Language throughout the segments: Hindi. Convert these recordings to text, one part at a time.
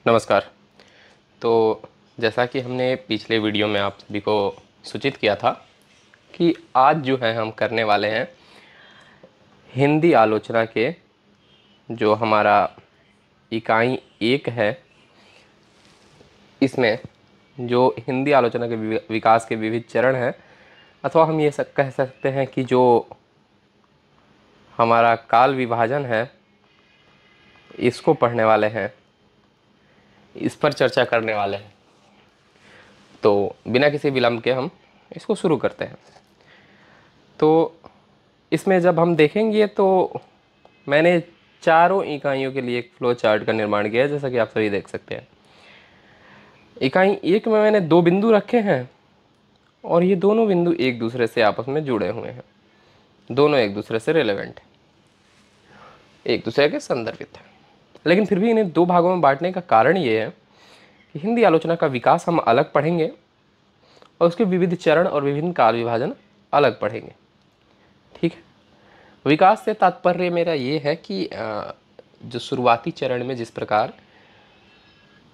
नमस्कार। तो जैसा कि हमने पिछले वीडियो में आप सभी को सूचित किया था कि आज जो है हम करने वाले हैं हिंदी आलोचना के जो हमारा इकाई 1 है, इसमें जो हिंदी आलोचना के विकास के विविध चरण हैं, अथवा हम ये कह सकते हैं कि जो हमारा काल विभाजन है, इसको पढ़ने वाले हैं, इस पर चर्चा करने वाले हैं। तो बिना किसी विलंब के हम इसको शुरू करते हैं। तो इसमें जब हम देखेंगे तो मैंने चारों इकाइयों के लिए एक फ्लो चार्ट का निर्माण किया है, जैसा कि आप सभी देख सकते हैं। इकाई 1 में मैंने 2 बिंदु रखे हैं और ये दोनों बिंदु एक दूसरे से आपस में जुड़े हुए हैं, दोनों एक दूसरे से रिलेवेंट हैं, एक दूसरे के संदर्भित हैं। लेकिन फिर भी इन्हें 2 भागों में बांटने का कारण ये है कि हिंदी आलोचना का विकास हम अलग पढ़ेंगे और उसके विविध चरण और विभिन्न काल विभाजन अलग पढ़ेंगे। ठीक है। विकास से तात्पर्य मेरा ये है कि जो शुरुआती चरण में जिस प्रकार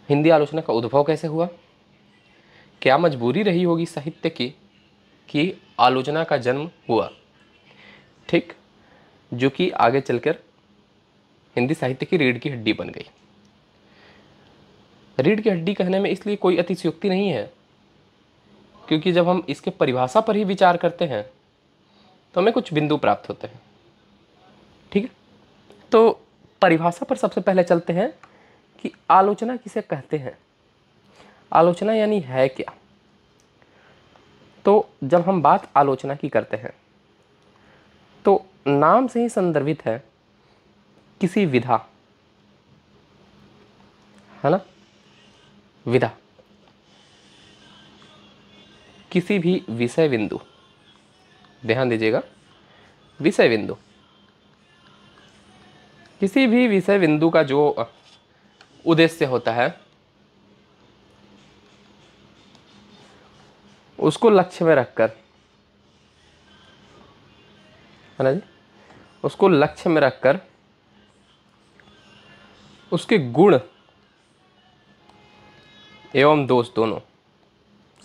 हिंदी आलोचना का उद्भव कैसे हुआ, क्या मजबूरी रही होगी साहित्य की कि आलोचना का जन्म हुआ, ठीक, जो कि आगे चलकर हिंदी साहित्य की रीढ़ की हड्डी बन गई। रीढ़ की हड्डी कहने में इसलिए कोई अतिशयोक्ति नहीं है, क्योंकि जब हम इसके परिभाषा पर ही विचार करते हैं तो हमें कुछ बिंदु प्राप्त होते हैं। ठीक है। तो परिभाषा पर सबसे पहले चलते हैं कि आलोचना किसे कहते हैं, आलोचना यानी है क्या। तो जब हम बात आलोचना की करते हैं तो नाम से ही संदर्भित है किसी विधा, है ना, विधा, किसी भी विषय बिंदु, ध्यान दीजिएगा, विषय बिंदु, किसी भी विषय बिंदु का जो उद्देश्य होता है उसको लक्ष्य में रखकर, है ना जी, उसको लक्ष्य में रखकर उसके गुण एवं दोष दोनों,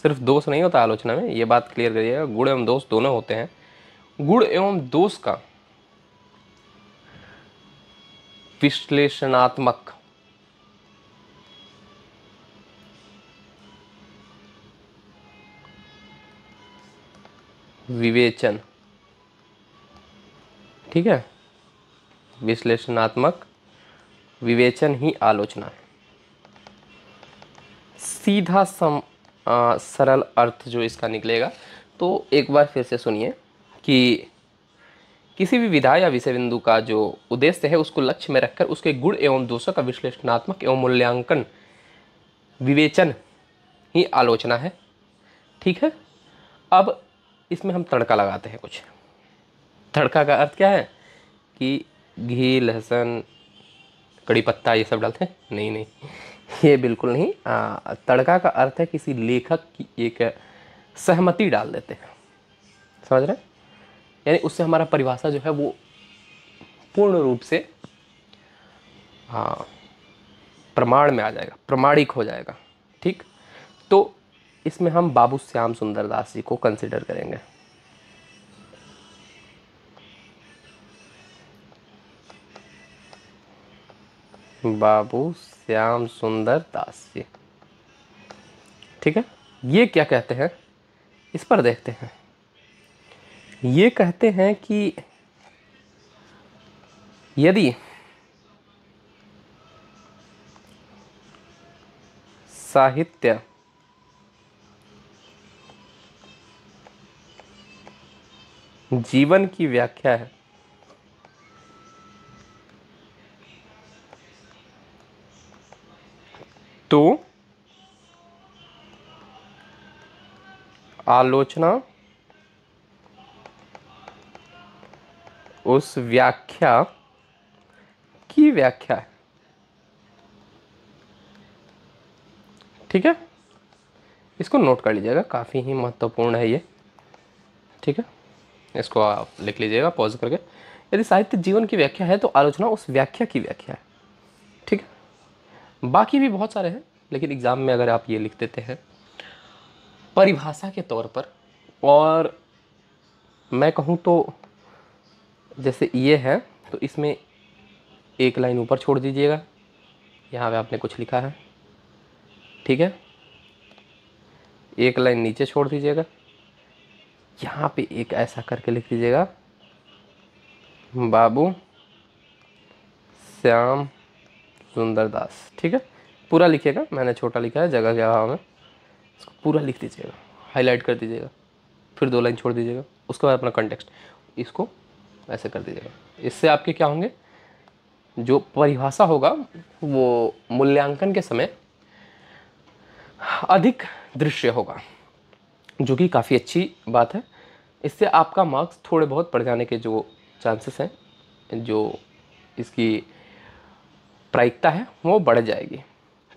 सिर्फ दोष नहीं होता आलोचना में, ये बात क्लियर करिएगा, गुण एवं दोष दोनों होते हैं। गुण एवं दोष का विश्लेषणात्मक विवेचन, ठीक है, विश्लेषणात्मक विवेचन ही आलोचना है। सीधा सरल अर्थ जो इसका निकलेगा, तो एक बार फिर से सुनिए कि किसी भी विधा या विषय बिंदु का जो उद्देश्य है उसको लक्ष्य में रखकर उसके गुण एवं दोषों का विश्लेषणात्मक एवं मूल्यांकन विवेचन ही आलोचना है। ठीक है। अब इसमें हम तड़का लगाते हैं कुछ। तड़का का अर्थ क्या है कि घी, लहसुन, कड़ी पत्ता ये सब डालते हैं? नहीं नहीं, ये बिल्कुल नहीं। तड़का का अर्थ है किसी लेखक की एक सहमति डाल देते हैं, समझ रहे हैं? यानी उससे हमारा परिभाषा जो है वो पूर्ण रूप से प्रमाण में आ जाएगा, प्रमाणिक हो जाएगा। ठीक। तो इसमें हम बाबू श्याम सुंदर दास जी को कंसिडर करेंगे। बाबू श्याम सुंदर दास जी, ठीक है। ये क्या कहते हैं, इस पर देखते हैं। ये कहते हैं कि यदि साहित्य जीवन की व्याख्या है तो आलोचना उस व्याख्या की व्याख्या है। ठीक है। इसको नोट कर लीजिएगा, काफ़ी ही महत्वपूर्ण है ये। ठीक है, इसको आप लिख लीजिएगा पॉज करके। यदि साहित्य जीवन की व्याख्या है तो आलोचना उस व्याख्या की व्याख्या है। ठीक है। बाकी भी बहुत सारे हैं, लेकिन एग्ज़ाम में अगर आप ये लिख देते हैं परिभाषा के तौर पर, और मैं कहूँ तो जैसे ये है तो इसमें एक लाइन ऊपर छोड़ दीजिएगा, यहाँ पे आपने कुछ लिखा है, ठीक है, एक लाइन नीचे छोड़ दीजिएगा, यहाँ पे एक ऐसा करके लिख दीजिएगा बाबू श्याम सुंदर दास, ठीक है, पूरा लिखिएगा, मैंने छोटा लिखा है जगह के अभाव में, इसको पूरा लिख दीजिएगा, हाईलाइट कर दीजिएगा, फिर 2 लाइन छोड़ दीजिएगा, उसके बाद अपना कॉन्टेक्स्ट इसको ऐसे कर दीजिएगा। इससे आपके क्या होंगे, जो परिभाषा होगा वो मूल्यांकन के समय अधिक दृश्य होगा, जो कि काफ़ी अच्छी बात है। इससे आपका मार्क्स थोड़े बहुत बढ़ जाने के जो चांसेस हैं, जो इसकी प्रायिकता है वो बढ़ जाएगी,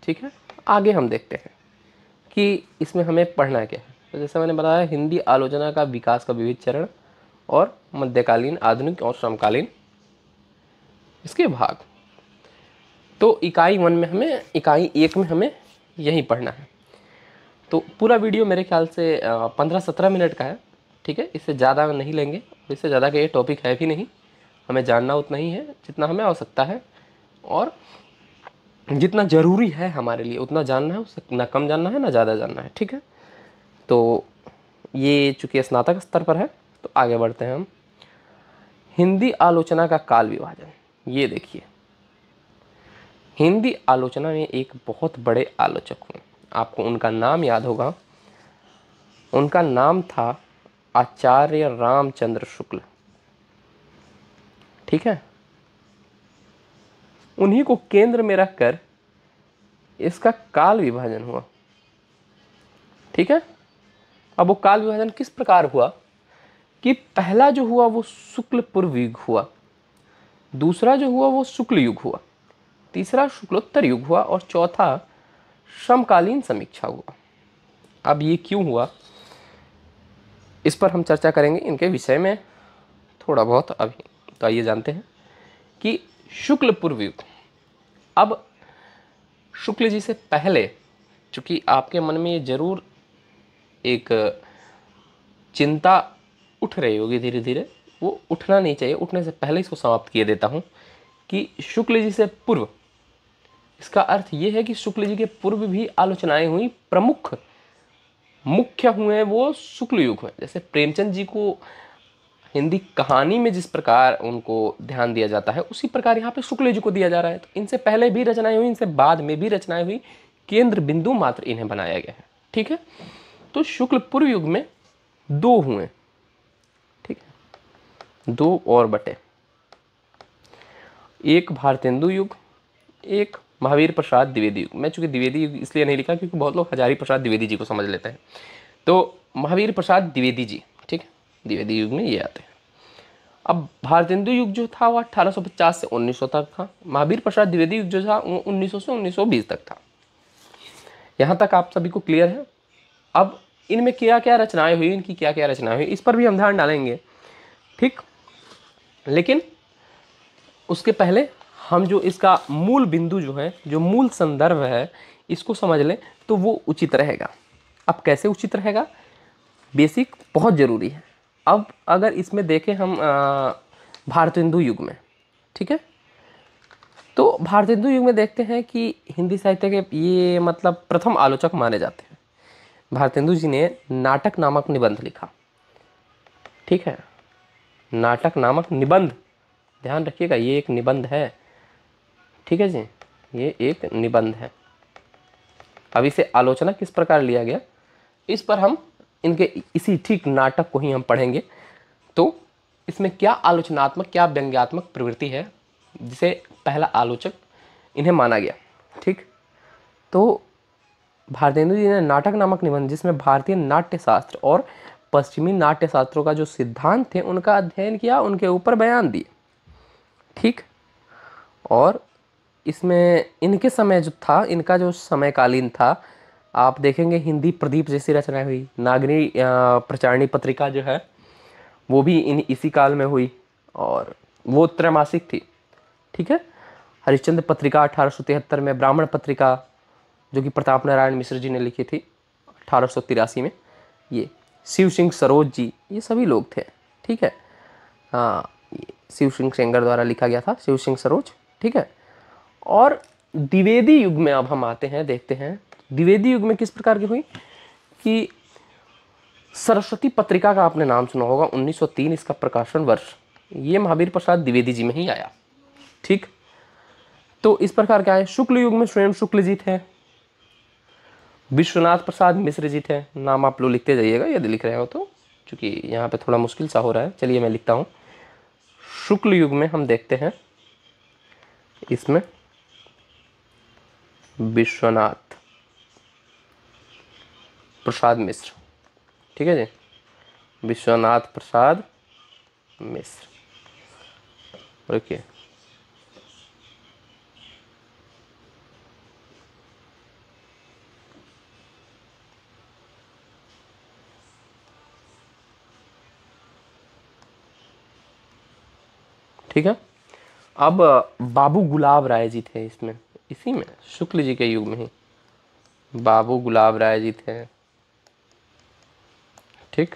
ठीक है। आगे हम देखते हैं कि इसमें हमें पढ़ना क्या है। तो जैसे मैंने बताया, हिंदी आलोचना का विकास का विविध चरण और मध्यकालीन, आधुनिक और समकालीन इसके भाग। तो इकाई 1 में हमें, इकाई 1 में हमें यही पढ़ना है। तो पूरा वीडियो मेरे ख्याल से 15-17 मिनट का है, ठीक है, इससे ज़्यादा नहीं लेंगे, इससे ज़्यादा का ये टॉपिक है भी नहीं, हमें जानना उतना ही है जितना हमें आवश्यकता है, और जितना ज़रूरी है हमारे लिए उतना जानना है, उससे ना कम जानना है ना ज़्यादा जानना है, ठीक है। तो ये चूँकि स्नातक स्तर पर है, तो आगे बढ़ते हैं हम। हिंदी आलोचना का काल विभाजन, ये देखिए, हिंदी आलोचना में एक बहुत बड़े आलोचक हुए, आपको उनका नाम याद होगा, उनका नाम था आचार्य रामचंद्र शुक्ल, ठीक है। उन्हीं को केंद्र में रखकर इसका काल विभाजन हुआ, ठीक है। अब वो काल विभाजन किस प्रकार हुआ कि पहला जो हुआ वो शुक्ल पूर्व युग हुआ, दूसरा जो हुआ वो शुक्ल युग हुआ, तीसरा शुक्लोत्तर युग हुआ, और चौथा समकालीन समीक्षा हुआ। अब ये क्यों हुआ, इस पर हम चर्चा करेंगे इनके विषय में थोड़ा बहुत अभी। तो आइए जानते हैं कि शुक्ल पूर्व युग। अब शुक्ल जी से पहले, चूँकि आपके मन में ये जरूर एक चिंता उठ रही होगी धीरे धीरे, वो उठना नहीं चाहिए, उठने से पहले इसको समाप्त किए देता हूँ कि शुक्ल जी से पूर्व, इसका अर्थ ये है कि शुक्ल जी के पूर्व भी आलोचनाएं हुई, प्रमुख मुख्य हुए वो शुक्ल युग हुए। जैसे प्रेमचंद जी को हिंदी कहानी में जिस प्रकार उनको ध्यान दिया जाता है, उसी प्रकार यहाँ पे शुक्ल जी को दिया जा रहा है। तो इनसे पहले भी रचनाएं हुई, इनसे बाद में भी रचनाएं हुई, केंद्र बिंदु मात्र इन्हें बनाया गया है, ठीक है। तो शुक्ल पूर्व युग में 2 हुए, ठीक है, 2 और बटे, एक भारतेंदु युग, एक महावीर प्रसाद द्विवेदी युग। मैं चूंकि द्विवेदी युग इसलिए नहीं लिखा क्योंकि बहुत लोग हजारी प्रसाद द्विवेदी जी को समझ लेते हैं, तो महावीर प्रसाद द्विवेदी जी, ठीक है, द्विवेदी युग में ये आते हैं। अब भारतेंदु युग जो था वो 1850 से 1900 तक था, महावीर प्रसाद द्विवेदी युग जो था वो 1900 से 1920 तक था। यहाँ तक आप सभी को क्लियर है। अब इनमें क्या क्या रचनाएं हुई, इनकी क्या क्या रचनाएं हुई, इस पर भी हम ध्यान डालेंगे, ठीक। लेकिन उसके पहले हम जो इसका मूल बिंदु जो है, जो मूल संदर्भ है, इसको समझ लें तो वो उचित रहेगा। अब कैसे उचित रहेगा, बेसिक बहुत ज़रूरी है। अब अगर इसमें देखें हम भारतेंदु युग में, ठीक है, तो भारतेंदु युग में देखते हैं कि हिंदी साहित्य के ये मतलब प्रथम आलोचक माने जाते हैं। भारतेंदु जी ने नाटक नामक निबंध लिखा, ठीक है, नाटक नामक निबंध, ध्यान रखिएगा ये एक निबंध है, ठीक है जी, ये एक निबंध है। अब इसे आलोचना किस प्रकार लिया गया, इस पर हम इनके इसी ठीक नाटक को ही हम पढ़ेंगे। तो इसमें क्या आलोचनात्मक, क्या व्यंग्यात्मक प्रवृत्ति है जिसे पहला आलोचक इन्हें माना गया, ठीक। तो भारतेंदु जी ने नाटक नामक निबंध, जिसमें भारतीय नाट्य शास्त्र और पश्चिमी नाट्य शास्त्रों का जो सिद्धांत थे उनका अध्ययन किया, उनके ऊपर बयान दिए, ठीक। और इसमें इनके समय जो था, इनका जो समयकालीन था, आप देखेंगे हिंदी प्रदीप जैसी रचनाएं हुई, नागरी प्रचारणी पत्रिका जो है वो भी इसी काल में हुई, और वो त्रैमासिक थी, ठीक है। हरिश्चंद्र पत्रिका 1873 में, ब्राह्मण पत्रिका जो कि प्रताप नारायण मिश्र जी ने लिखी थी 1883 में, ये शिव सिंह सरोज जी, ये सभी लोग थे। ठीक है, हाँ, शिव सिंह सेंगर द्वारा लिखा गया था, शिव सिंह सरोज। ठीक है, और द्विवेदी युग में अब हम आते हैं, देखते हैं द्विवेदी युग में किस प्रकार की हुई कि सरस्वती पत्रिका का आपने नाम सुना होगा, 1903 इसका प्रकाशन वर्ष, ये महावीर प्रसाद द्विवेदी जी में ही आया। ठीक, तो इस प्रकार क्या है, शुक्ल युग में स्वयं शुक्ल जी थे, विश्वनाथ प्रसाद मिश्र जी थे। नाम आप लोग लिखते जाइएगा यदि लिख रहे हो तो, क्योंकि यहाँ पे थोड़ा मुश्किल सा हो रहा है। चलिए मैं लिखता हूँ। शुक्ल युग में हम देखते हैं इसमें विश्वनाथ प्रसाद मिश्र। ठीक है जी, विश्वनाथ प्रसाद मिश्र। ओके, ठीक है। अब बाबू गुलाब राय जी थे इसमें, इसी में शुक्ल जी के युग में ही बाबू गुलाब राय जी थे। ठीक,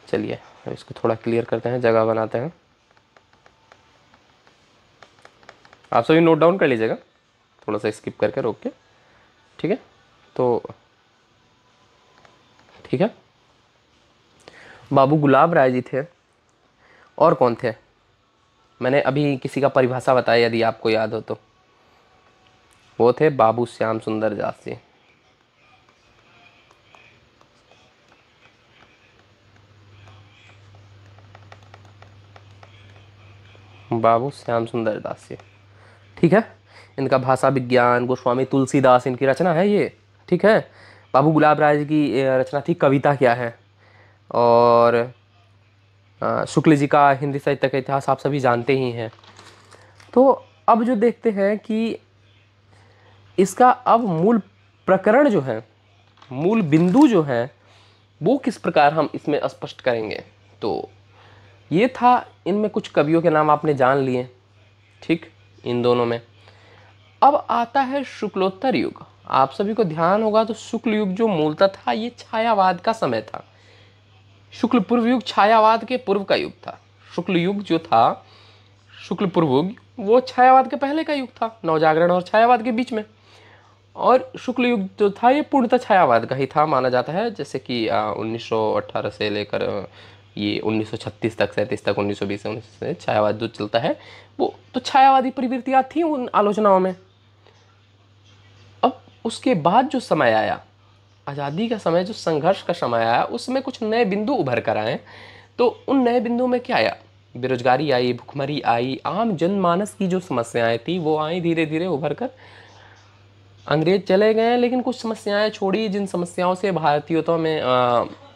चलिए इसको थोड़ा क्लियर करते हैं, जगह बनाते हैं। आप सभी नोट डाउन कर लीजिएगा, थोड़ा सा स्किप करके रोक के। ठीक है, तो ठीक है, बाबू गुलाब राय जी थे। और कौन थे, मैंने अभी किसी का परिभाषा बताया यदि आपको याद हो तो, वो थे बाबू श्याम सुंदर दास जी। बाबू श्याम सुंदर दास जी। ठीक है, इनका भाषा विज्ञान, गोस्वामी तुलसीदास इनकी रचना है ये। ठीक है, बाबू गुलाब राय जी की रचना थी कविता क्या है, और शुक्ल जी का हिंदी साहित्य का इतिहास आप सभी जानते ही हैं। तो अब जो देखते हैं कि इसका अब मूल प्रकरण जो है, मूल बिंदु जो है, वो किस प्रकार हम इसमें स्पष्ट करेंगे। तो ये था, इनमें कुछ कवियों के नाम आपने जान लिए। ठीक, इन दोनों में अब आता है शुक्लोत्तर युग। आप सभी को ध्यान होगा तो शुक्ल युग जो मूलतः था ये छायावाद का समय था। शुक्ल पूर्व युग छायावाद के पूर्व का युग था। शुक्ल युग जो था, शुक्ल पूर्व युग, वो छायावाद के पहले का युग था, नवजागरण और छायावाद के बीच में। और शुक्ल युग जो था ये पूर्णतः छायावाद का ही था माना जाता है। जैसे कि 1918 से लेकर ये 1936 तक, 37 तक, 1920 से 19 से छायावाद जो चलता है, वो तो छायावादी प्रवृत्तियाँ थी उन आलोचनाओं में। अब उसके बाद जो समय आया, आज़ादी का समय, जो संघर्ष का समय आया, उसमें कुछ नए बिंदु उभर कर आए। तो उन नए बिंदुओं में क्या आया, बेरोजगारी आई, भुखमरी आई, आम जनमानस की जो समस्याएं थी वो आई धीरे धीरे उभर कर। अंग्रेज चले गए लेकिन कुछ समस्याएं छोड़ी, जिन समस्याओं से भारतीयता में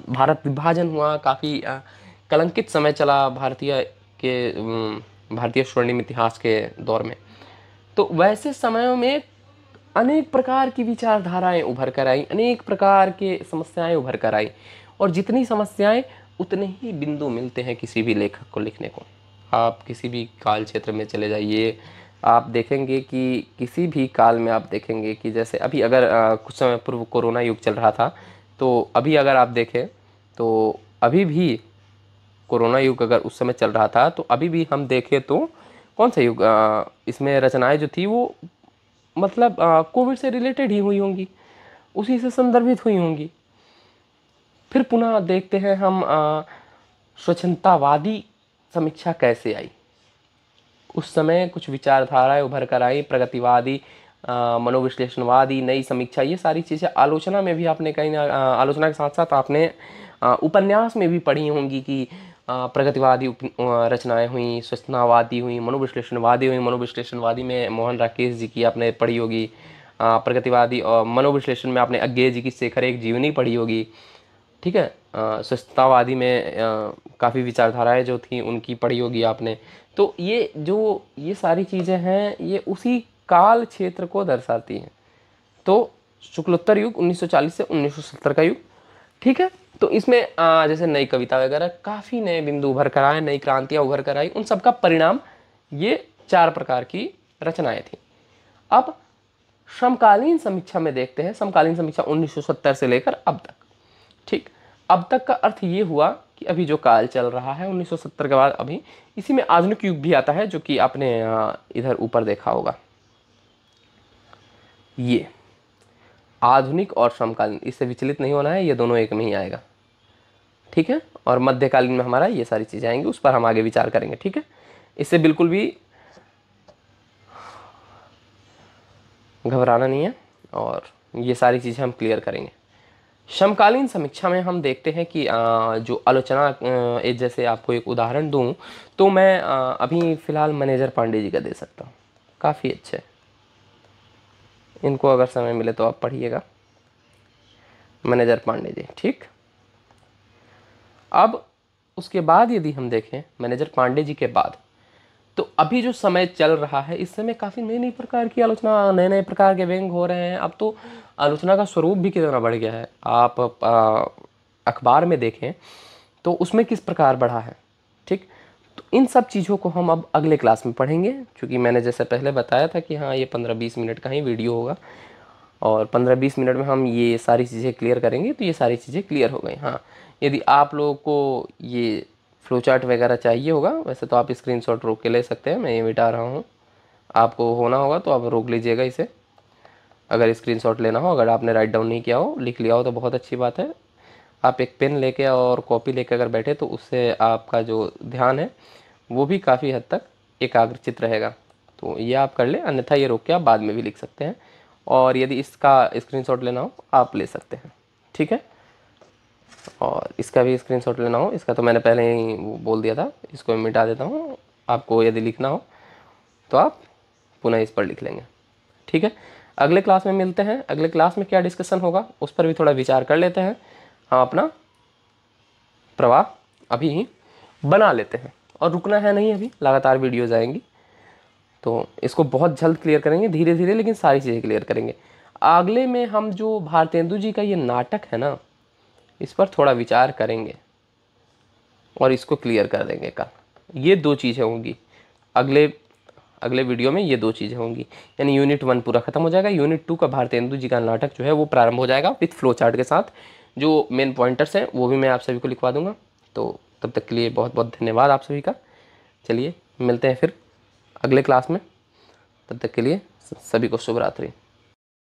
भारत विभाजन हुआ, काफ़ी कलंकित समय चला भारतीय स्वर्णिम इतिहास के दौर में। तो वैसे समयों में अनेक प्रकार की विचारधाराएं उभर कर आई, अनेक प्रकार के समस्याएं उभर कर आई, और जितनी समस्याएं उतने ही बिंदु मिलते हैं किसी भी लेखक को लिखने को। आप किसी भी काल क्षेत्र में चले जाइए, आप देखेंगे कि किसी भी काल में आप देखेंगे कि जैसे अभी अगर कुछ समय पूर्व कोरोना युग चल रहा था, तो अभी अगर आप देखें तो अभी भी कोरोना युग अगर उस समय चल रहा था, तो अभी भी हम देखें तो कौन सा युग, इसमें रचनाएं जो थी वो मतलब कोविड से रिलेटेड ही हुई होंगी, उसी से संदर्भित हुई होंगी। फिर पुनः देखते हैं हम स्वच्छंदतावादी समीक्षा कैसे आई। उस समय कुछ विचारधाराएं उभर कर आई, प्रगतिवादी, मनोविश्लेषणवादी, नई समीक्षा, ये सारी चीज़ें आलोचना में भी आपने कहीं ना, आलोचना के साथ साथ आपने उपन्यास में भी पढ़ी होंगी कि प्रगतिवादी रचनाएं हुई, स्वच्छतावादी हुई, मनोविश्लेषणवादी हुई। मनोविश्लेषणवादी में मोहन राकेश जी की आपने पढ़ी होगी, प्रगतिवादी और मनोविश्लेषण में आपने अज्ञेय जी की शेखर एक जीवनी पढ़ी होगी। ठीक है, स्वच्छतावादी में काफ़ी विचारधाराएं जो थी उनकी पढ़ी होगी आपने। तो ये सारी चीज़ें हैं, ये उसी काल क्षेत्र को दर्शाती हैं। तो शुक्लोत्तर युग 1940 से 1970 का युग। ठीक है, तो इसमें जैसे नई कविता वगैरह काफ़ी नए बिंदु उभर कर आए, नई क्रांतियाँ उभर कर आई, उन सब का परिणाम ये 4 प्रकार की रचनाएं थी। अब समकालीन समीक्षा में देखते हैं, समकालीन समीक्षा 1970 से लेकर अब तक। ठीक, अब तक का अर्थ ये हुआ कि अभी जो काल चल रहा है 1970 के बाद, अभी इसी में आधुनिक युग भी आता है, जो कि आपने इधर ऊपर देखा होगा। ये आधुनिक और समकालीन, इससे विचलित नहीं होना है, ये दोनों एक में ही आएगा। ठीक है, और मध्यकालीन में हमारा ये सारी चीज़ें आएंगी, उस पर हम आगे विचार करेंगे। ठीक है, इससे बिल्कुल भी घबराना नहीं है, और ये सारी चीज़ें हम क्लियर करेंगे। समकालीन समीक्षा में हम देखते हैं कि जो आलोचना, जैसे आपको एक उदाहरण दूं तो मैं अभी फ़िलहाल मैनेजर पांडे जी का दे सकता हूँ, काफ़ी अच्छे, इनको अगर समय मिले तो आप पढ़िएगा, मैनेजर पांडे जी। ठीक, अब उसके बाद यदि हम देखें मैनेजर पांडे जी के बाद, तो अभी जो समय चल रहा है इस समय काफ़ी नई नई प्रकार की आलोचना, नए नए प्रकार के व्यंग हो रहे हैं। अब तो आलोचना का स्वरूप भी कितना बढ़ गया है, आप अखबार में देखें तो उसमें किस प्रकार बढ़ा है। ठीक, तो इन सब चीज़ों को हम अब अगले क्लास में पढ़ेंगे, क्योंकि मैंने जैसे पहले बताया था कि हाँ ये 15-20 मिनट का ही वीडियो होगा, और 15-20 मिनट में हम ये सारी चीज़ें क्लियर करेंगे। तो ये सारी चीज़ें क्लियर हो गई। हाँ, यदि आप लोगों को ये फ्लो चार्ट वगैरह चाहिए होगा, वैसे तो आप स्क्रीनशॉट रोक के ले सकते हैं, मैं ये मिटा रहा हूँ, आपको होना होगा तो आप रोक लीजिएगा इसे। अगर स्क्रीनशॉट लेना हो, अगर आपने राइट डाउन नहीं किया हो, लिख लिया हो तो बहुत अच्छी बात है। आप एक पेन लेके और कॉपी लेके अगर बैठे तो उससे आपका जो ध्यान है वो भी काफ़ी हद तक एकाग्रचित रहेगा। तो ये आप कर लें, अन्यथा ये रोक के आप बाद में भी लिख सकते हैं, और यदि इसका स्क्रीनशॉट लेना हो आप ले सकते हैं। ठीक है, और इसका भी स्क्रीनशॉट लेना हो, इसका तो मैंने पहले ही बोल दिया था, इसको मैं मिटा देता हूँ। आपको यदि लिखना हो तो आप पुनः इस पर लिख लेंगे। ठीक है, अगले क्लास में मिलते हैं। अगले क्लास में क्या डिस्कशन होगा उस पर भी थोड़ा विचार कर लेते हैं, हम अपना प्रवाह अभी बना लेते हैं, और रुकना है नहीं, अभी लगातार वीडियोज़ आएंगी, तो इसको बहुत जल्द क्लियर करेंगे, धीरे धीरे लेकिन सारी चीज़ें क्लियर करेंगे। अगले में हम जो भारतेंदु जी का ये नाटक है ना, इस पर थोड़ा विचार करेंगे और इसको क्लियर कर देंगे कल। ये 2 चीज़ें होंगी अगले वीडियो में, ये 2 चीज़ें होंगी, यानी यूनिट 1 पूरा खत्म हो जाएगा, यूनिट 2 का भारतेंदु जी का नाटक जो है वो प्रारंभ हो जाएगा विथ फ्लो चार्ट के साथ। जो मेन पॉइंटर्स हैं वो भी मैं आप सभी को लिखवा दूंगा। तो तब तक के लिए बहुत बहुत धन्यवाद आप सभी का। चलिए मिलते हैं फिर अगले क्लास में, तब तक के लिए सभी को शुभ रात्रि।